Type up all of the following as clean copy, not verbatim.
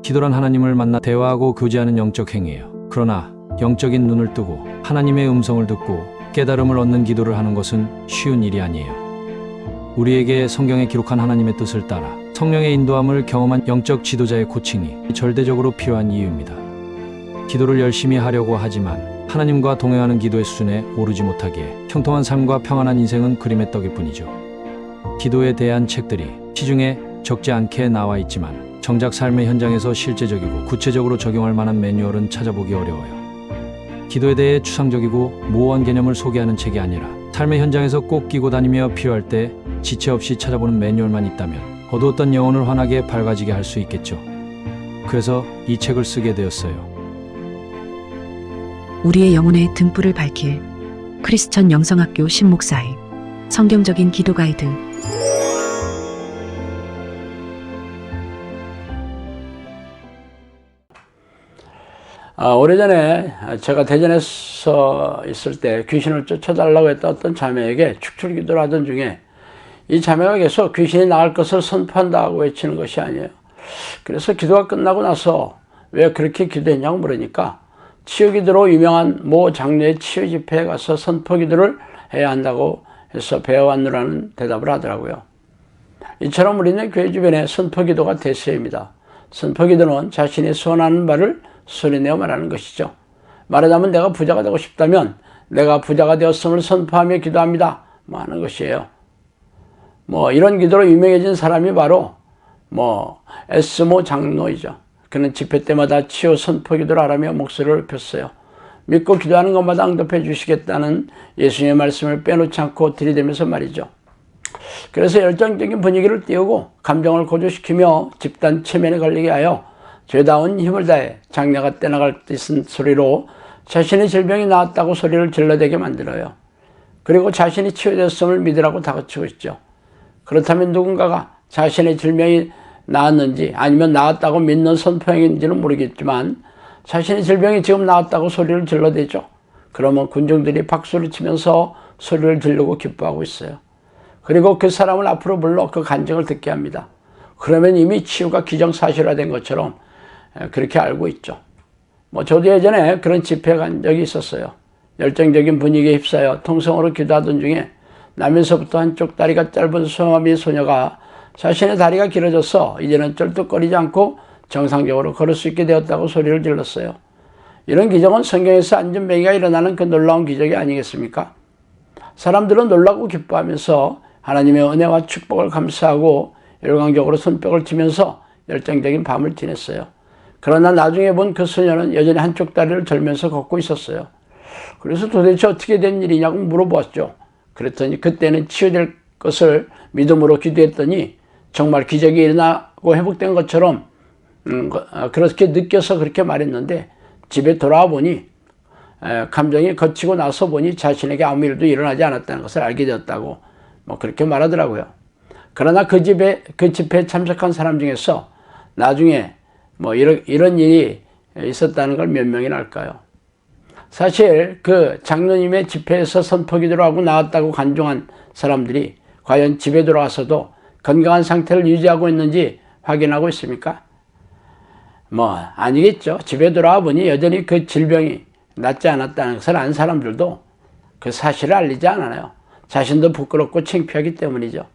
기도란 하나님을 만나 대화하고 교제하는 영적 행위예요. 그러나 영적인 눈을 뜨고 하나님의 음성을 듣고 깨달음을 얻는 기도를 하는 것은 쉬운 일이 아니에요. 우리에게 성경에 기록한 하나님의 뜻을 따라 성령의 인도함을 경험한 영적 지도자의 코칭이 절대적으로 필요한 이유입니다. 기도를 열심히 하려고 하지만 하나님과 동행하는 기도의 수준에 오르지 못하기에 형통한 삶과 평안한 인생은 그림의 떡일 뿐이죠. 기도에 대한 책들이 시중에 적지 않게 나와 있지만 정작 삶의 현장에서 실제적이고 구체적으로 적용할 만한 매뉴얼은 찾아보기 어려워요. 기도에 대해 추상적이고 모호한 개념을 소개하는 책이 아니라 삶의 현장에서 꼭 끼고 다니며 필요할 때 지체 없이 찾아보는 매뉴얼만 있다면 어두웠던 영혼을 환하게 밝아지게 할 수 있겠죠. 그래서 이 책을 쓰게 되었어요. 우리의 영혼의 등불을 밝힐 크리스천 영성학교 신목사의 성경적인 기도 가이드. 오래전에 제가 대전에서 있을 때 귀신을 쫓아달라고 했던 어떤 자매에게 축출기도를 하던 중에 이 자매가 계속 귀신이 나갈 것을 선포한다고 외치는 것이 아니에요. 그래서 기도가 끝나고 나서 왜 그렇게 기도했냐고 물으니까 치유기도로 유명한 모 장로의 치유 집회에 가서 선포기도를 해야 한다고 해서 배워왔느라는 대답을 하더라고요. 이처럼 우리는 교회 주변에 선포기도가 대세입니다. 선포기도는 자신이 소원하는 바를 소리내어 말하는 것이죠. 말하자면 내가 부자가 되고 싶다면 내가 부자가 되었음을 선포하며 기도합니다. 하는 것이에요. 이런 기도로 유명해진 사람이 바로 에스모 장로이죠. 그는 집회 때마다 치유 선포 기도를 하라며 목소리를 높였어요. 믿고 기도하는 것마다 응답해 주시겠다는 예수님의 말씀을 빼놓지 않고 들이대면서 말이죠. 그래서 열정적인 분위기를 띄우고 감정을 고조시키며 집단 체면에 걸리게 하여 죄다운 힘을 다해 장래가 떼나갈 듯한 소리로 자신의 질병이 나았다고 소리를 질러대게 만들어요. 그리고 자신이 치유됐음을 믿으라고 다그치고 있죠. 그렇다면 누군가가 자신의 질병이 나았는지 아니면 나았다고 믿는 선포행인지는 모르겠지만 자신의 질병이 지금 나았다고 소리를 질러대죠. 그러면 군중들이 박수를 치면서 소리를 지르고 기뻐하고 있어요. 그리고 그 사람을 앞으로 불러 그 간증을 듣게 합니다. 그러면 이미 치유가 기정사실화된 것처럼 그렇게 알고 있죠. 저도 예전에 그런 집회 간 적이 있었어요. 열정적인 분위기에 휩싸여 통성으로 기도하던 중에 나면서부터 한쪽 다리가 짧은 소아미 소녀가 자신의 다리가 길어져서 이제는 쩔뚝거리지 않고 정상적으로 걸을 수 있게 되었다고 소리를 질렀어요. 이런 기적은 성경에서 안전뱅이가 일어나는 그 놀라운 기적이 아니겠습니까? 사람들은 놀라고 기뻐하면서 하나님의 은혜와 축복을 감사하고 열광적으로 손뼉을 치면서 열정적인 밤을 지냈어요. 그러나 나중에 본 그 소녀는 여전히 한쪽 다리를 절면서 걷고 있었어요. 그래서 도대체 어떻게 된 일이냐고 물어보았죠. 그랬더니 그때는 치유될 것을 믿음으로 기도했더니 정말 기적이 일어나고 회복된 것처럼 그렇게 느껴서 그렇게 말했는데 집에 돌아와 보니 감정이 거치고 나서 보니 자신에게 아무 일도 일어나지 않았다는 것을 알게 되었다고 그렇게 말하더라고요. 그러나 그 집회에 참석한 사람 중에서 나중에 이런 일이 있었다는 걸 몇 명이나 알까요? 사실 그 장로님의 집회에서 선포기도를 하고 나왔다고 간증한 사람들이 과연 집에 돌아와서도 건강한 상태를 유지하고 있는지 확인하고 있습니까? 아니겠죠. 집에 돌아와 보니 여전히 그 질병이 낫지 않았다는 것을 안 사람들도 그 사실을 알리지 않아요. 자신도 부끄럽고 창피하기 때문이죠.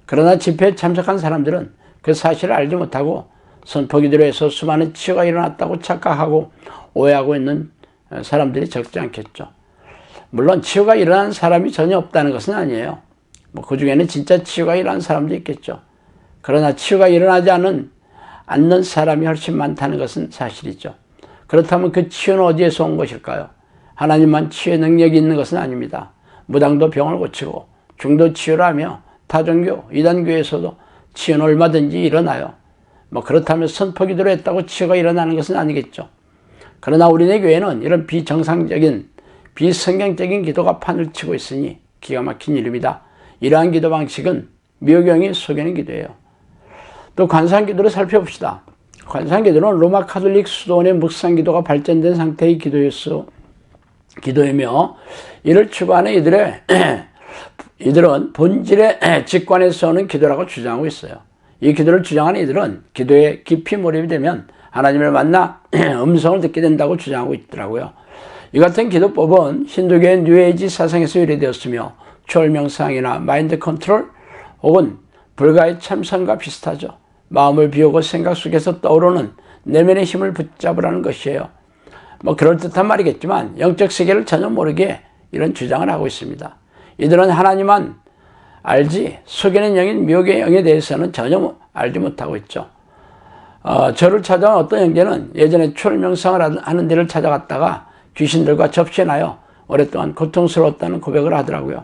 그러나 집회에 참석한 사람들은 그 사실을 알지 못하고 선포기도로 해서 수많은 치유가 일어났다고 착각하고 오해하고 있는 사람들이 적지 않겠죠. 물론 치유가 일어난 사람이 전혀 없다는 것은 아니에요. 그 중에는 진짜 치유가 일어난 사람도 있겠죠. 그러나 치유가 일어나지 않는 사람이 훨씬 많다는 것은 사실이죠. 그렇다면 그 치유는 어디에서 온 것일까요? 하나님만 치유의 능력이 있는 것은 아닙니다. 무당도 병을 고치고 중도 치유를 하며 타종교, 이단교에서도 치유는 얼마든지 일어나요. 그렇다면 선포기도를 했다고 치유가 일어나는 것은 아니겠죠. 그러나 우리네 교회는 이런 비정상적인 비성경적인 기도가 판을 치고 있으니 기가 막힌 일입니다. 이러한 기도 방식은 미호경이 속이는 기도예요. 또 관상기도를 살펴봅시다. 관상기도는 로마 카톨릭 수도원의 묵상기도가 발전된 상태의 기도이며 이를 추구하는 이들은 본질의 직관에서 오는 기도라고 주장하고 있어요. 이 기도를 주장하는 이들은 기도에 깊이 몰입이 되면 하나님을 만나 음성을 듣게 된다고 주장하고 있더라고요. 이 같은 기도법은 힌두교의 뉴에이지 사상에서 유래되었으며 초월명상이나 마인드 컨트롤 혹은 불가의 참선과 비슷하죠. 마음을 비우고 생각 속에서 떠오르는 내면의 힘을 붙잡으라는 것이에요. 그럴듯한 말이겠지만 영적 세계를 전혀 모르게 이런 주장을 하고 있습니다. 이들은 하나님만 알지 속에는 영인 미혹의 영에 대해서는 전혀 알지 못하고 있죠. 저를 찾아온 어떤 형제는 예전에 초월명상을 하는 데를 찾아갔다가 귀신들과 접신하여 오랫동안 고통스러웠다는 고백을 하더라고요.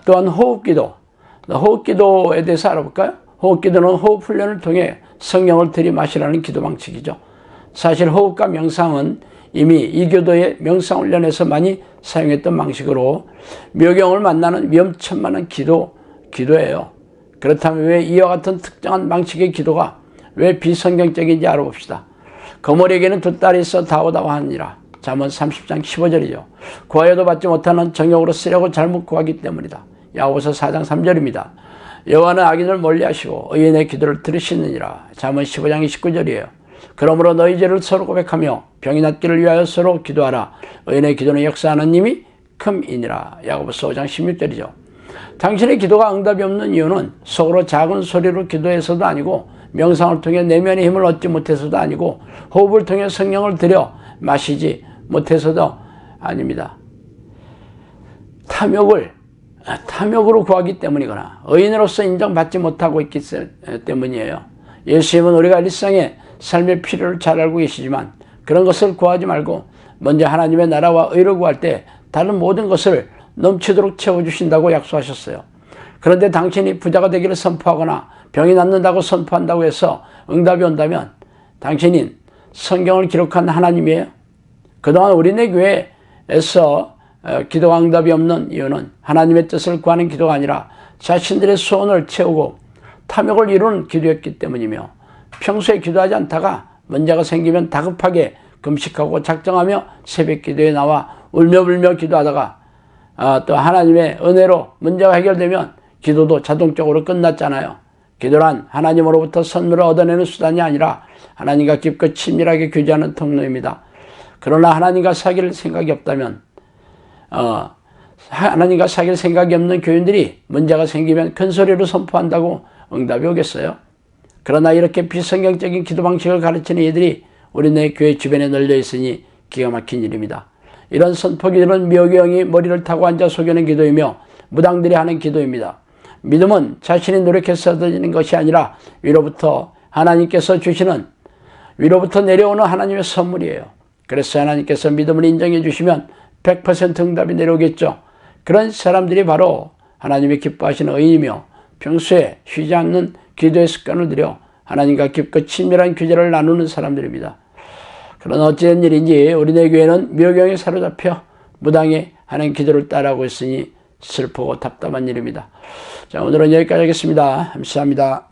또한 호흡기도, 호흡기도에 대해서 알아볼까요? 호흡기도는 호흡 훈련을 통해 성령을 들이마시라는 기도 방식이죠. 사실 호흡과 명상은 이미 이 교도의 명상 훈련에서 많이 사용했던 방식으로 묘경을 만나는 위험천만한 기도예요. 그렇다면 왜 이와 같은 특정한 방식의 기도가 왜 비성경적인지 알아봅시다. 거머리에게는 두 딸이 있어 다오다오하니라. 잠언 30장 15절이죠. 구하여도 받지 못하는 정욕으로 쓰려고 잘못 구하기 때문이다. 야고보서 4장 3절입니다. 여호와는 악인을 멀리하시고 의인의 기도를 들으시느니라. 잠언 15장 29절이에요. 그러므로 너희 죄를 서로 고백하며 병이 낫기를 위하여 서로 기도하라. 의인의 기도는 역사하는 님이 큼이니라. 야고보서 5장 16절이죠. 당신의 기도가 응답이 없는 이유는 속으로 작은 소리로 기도해서도 아니고 명상을 통해 내면의 힘을 얻지 못해서도 아니고 호흡을 통해 성령을 들여 마시지 못해서도 아닙니다. 탐욕으로 구하기 때문이거나 의인으로서 인정받지 못하고 있기 때문이에요. 예수님은 우리가 일상의 삶의 필요를 잘 알고 계시지만 그런 것을 구하지 말고 먼저 하나님의 나라와 의를 구할 때 다른 모든 것을 넘치도록 채워주신다고 약속하셨어요. 그런데 당신이 부자가 되기를 선포하거나 병이 낫는다고 선포한다고 해서 응답이 온다면 당신이 성경을 기록한 하나님이에요. 그동안 우리네 교회에서 기도가 응답이 없는 이유는 하나님의 뜻을 구하는 기도가 아니라 자신들의 소원을 채우고 탐욕을 이루는 기도였기 때문이며 평소에 기도하지 않다가 문제가 생기면 다급하게 금식하고 작정하며 새벽 기도에 나와 울며불며 기도하다가 또 하나님의 은혜로 문제가 해결되면 기도도 자동적으로 끝났잖아요. 기도란 하나님으로부터 선물을 얻어내는 수단이 아니라 하나님과 깊고 친밀하게 교제하는 통로입니다. 그러나 하나님과 사귈 생각이 없다면 하나님과 사귈 생각이 없는 교인들이 문제가 생기면 큰 소리로 선포한다고 응답이 오겠어요? 그러나 이렇게 비성경적인 기도 방식을 가르치는 이들이 우리네 교회 주변에 널려 있으니 기가 막힌 일입니다. 이런 선포기들은 미혹의 머리를 타고 앉아 속이는 기도이며 무당들이 하는 기도입니다. 믿음은 자신이 노력해서 얻어지는 것이 아니라 위로부터 내려오는 하나님의 선물이에요. 그래서 하나님께서 믿음을 인정해 주시면 100% 응답이 내려오겠죠. 그런 사람들이 바로 하나님이 기뻐하시는 의인이며 평소에 쉬지 않는 기도의 습관을 들여 하나님과 깊고 친밀한 교제를 나누는 사람들입니다. 그러나 어찌된 일인지 우리네 교회는 미혹에 사로잡혀 무당이 하는 기도를 따라하고 있으니 슬프고 답답한 일입니다. 자, 오늘은 여기까지 하겠습니다. 감사합니다.